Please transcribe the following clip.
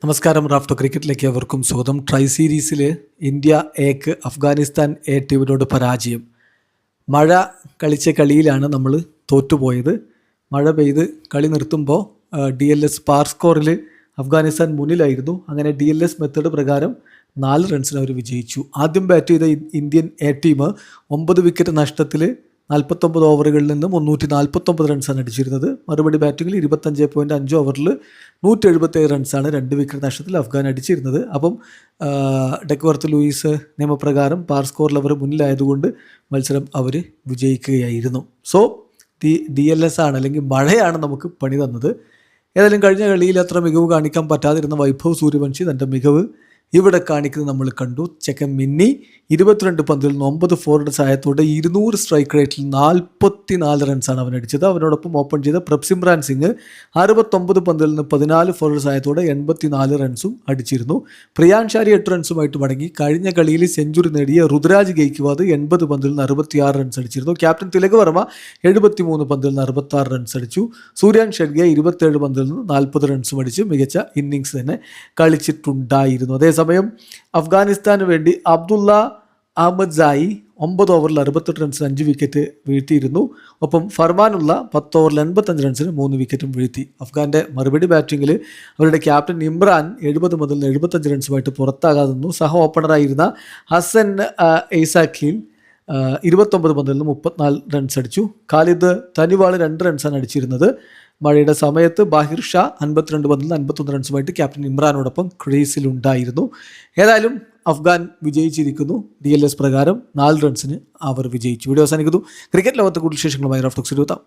നമസ്കാരം. റാഫ്റ്റോ ക്രിക്കറ്റിലേക്ക് അവർക്കും സ്വാഗതം. ട്രൈ സീരീസിൽ ഇന്ത്യ എക്ക് അഫ്ഗാനിസ്ഥാൻ എ ടീമിനോട് പരാജയം. മഴ കളിച്ച കളിയിലാണ് നമ്മൾ തോറ്റുപോയത്. മഴ പെയ്ത് കളി നിർത്തുമ്പോൾ DLS പാർ സ്കോറിൽ അഫ്ഗാനിസ്ഥാൻ മുന്നിലായിരുന്നു. അങ്ങനെ DLS മെത്തേഡ് പ്രകാരം 4 റൺസിന് അവർ വിജയിച്ചു. ആദ്യം ബാറ്റ് ചെയ്ത ഇന്ത്യൻ എ ടീം 9 വിക്കറ്റ് നഷ്ടത്തിൽ 49 ഓവറുകളിൽ നിന്ന് 349 റൺസാണ് അടിച്ചിരുന്നത്. മറുപടി ബാറ്റിങ്ങിൽ 25.5 ഓവറിൽ 177 റൺസാണ് 2 വിക്കറ്റ് നഷ്ടത്തിൽ അഫ്ഗാൻ അടിച്ചിരുന്നത്. അപ്പം ഡെക്വർത്ത് ലൂയിസ് നിയമപ്രകാരം പാർ സ്കോറിൽ അവർ മുന്നിലായതുകൊണ്ട് മത്സരം അവർ വിജയിക്കുകയായിരുന്നു. സോ DLS ആണ്, അല്ലെങ്കിൽ മഴയാണ് നമുക്ക് പണി തന്നത്. ഏതായാലും കഴിഞ്ഞ കളിയിൽ അത്ര മികവ് കാണിക്കാൻ പറ്റാതിരുന്ന വൈഭവ് സൂര്യവംശി തൻ്റെ മികവ് ഇവിടെ കാണിക്കുന്നത് നമ്മൾ കണ്ടു. ചെക്കൻ മിന്നി 22 പന്തിൽ 9 ഫോർവേഡ് സഹായത്തോടെ 200 സ്ട്രൈക്ക് റേറ്റിൽ 44 റൺസാണ് അവൻ അടിച്ചത്. അവനോടൊപ്പം ഓപ്പൺ ചെയ്ത പ്രഭ്സിമ്രാൻ സിംഗ് 69 പന്തിൽ നിന്ന് 14 ഫോർവേഡ് സഹായത്തോടെ 84 റൺസും അടിച്ചിരുന്നു. പ്രിയാൻഷാരി 8 റൺസുമായിട്ട് മടങ്ങി. കഴിഞ്ഞ കളിയിൽ സെഞ്ചുറി നേടിയ റുദ്രാജ് ഗെയ്ക്വാദ് 80 പന്തിൽ നിന്ന് 66 റൺസ് അടിച്ചിരുന്നു. ക്യാപ്റ്റൻ തിലക് വർമ്മ 73 പന്തിൽ നിന്ന് 66 റൺസ് അടിച്ചു. സൂര്യാൻ ഷെഡ്ഗെ 27 പന്തിൽ നിന്ന് 40 റൺസും അടിച്ച് മികച്ച ഇന്നിങ്സ് തന്നെ കളിച്ചിട്ടുണ്ടായിരുന്നു. അതേസമയം അഫ്ഗാനിസ്ഥാന് വേണ്ടി അബ്ദുള്ള അഹമ്മദ് സായി 9 ഓവറിൽ 68 റൺസിന് 5 വിക്കറ്റ് വീഴ്ത്തിയിരുന്നു. ഒപ്പം ഫർമാനുള്ള 10 ഓവറിൽ 85 റൺസിന് 3 വിക്കറ്റും വീഴ്ത്തി. അഫ്ഗാൻ്റെ മറുപടി ബാറ്റിങ്ങിൽ അവരുടെ ക്യാപ്റ്റൻ ഇമ്രാൻ 70 മുതൽ 75 റൺസുമായിട്ട് പുറത്താകാതെ നിന്നു. സഹ ഓപ്പണറായിരുന്ന ഹസൻ ഐസാഖിൽ 29 പന്തിൽ നിന്ന് 34 റൺസ് അടിച്ചു. ഖാലിദ് തനിവാൾ 2 റൺസാണ് അടിച്ചിരുന്നത്. മഴയുടെ സമയത്ത് ബാഹിർ ഷാ 52 പന്തിൽ 51 റൺസുമായിട്ട് ക്യാപ്റ്റൻ ഇമ്രാനോടൊപ്പം ക്രീസിലുണ്ടായിരുന്നു. ഏതായാലും അഫ്ഗാൻ വിജയിച്ചിരിക്കുന്നു. DLS പ്രകാരം 4 റൺസിന് അവർ വിജയിച്ചു. വീഡിയോ അവസാനിക്കുന്നു. ക്രിക്കറ്റ് ലോകത്തെ കൂടുതൽ വിശേഷങ്ങളുമായി റാഫ്റ്റോക്സ് എത്താം.